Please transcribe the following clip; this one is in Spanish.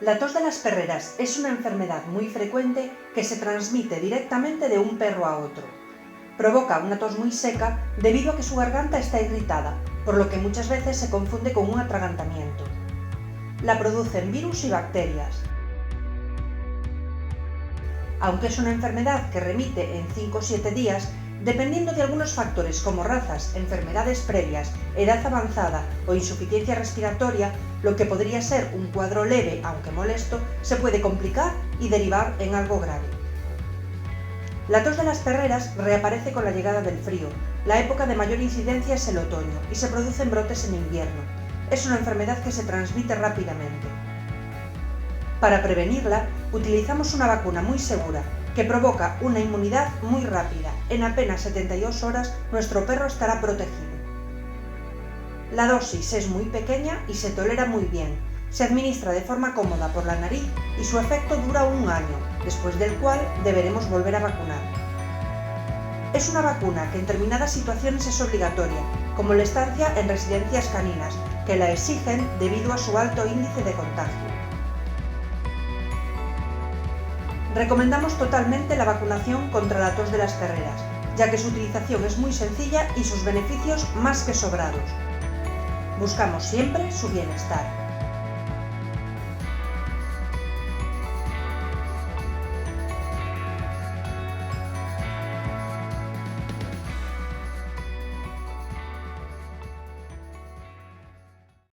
La tos de las perreras es una enfermedad muy frecuente que se transmite directamente de un perro a otro. Provoca una tos muy seca debido a que su garganta está irritada, por lo que muchas veces se confunde con un atragantamiento. La producen virus y bacterias. Aunque es una enfermedad que remite en 5 o 7 días, dependiendo de algunos factores como razas, enfermedades previas, edad avanzada o insuficiencia respiratoria, lo que podría ser un cuadro leve, aunque molesto, se puede complicar y derivar en algo grave. La tos de las perreras reaparece con la llegada del frío. La época de mayor incidencia es el otoño y se producen brotes en invierno. Es una enfermedad que se transmite rápidamente. Para prevenirla, utilizamos una vacuna muy segura, que provoca una inmunidad muy rápida. En apenas 72 horas nuestro perro estará protegido. La dosis es muy pequeña y se tolera muy bien. Se administra de forma cómoda por la nariz y su efecto dura 1 año, después del cual deberemos volver a vacunar. Es una vacuna que en determinadas situaciones es obligatoria, como la estancia en residencias caninas, que la exigen debido a su alto índice de contagio. Recomendamos totalmente la vacunación contra la tos de las perreras, ya que su utilización es muy sencilla y sus beneficios más que sobrados. Buscamos siempre su bienestar.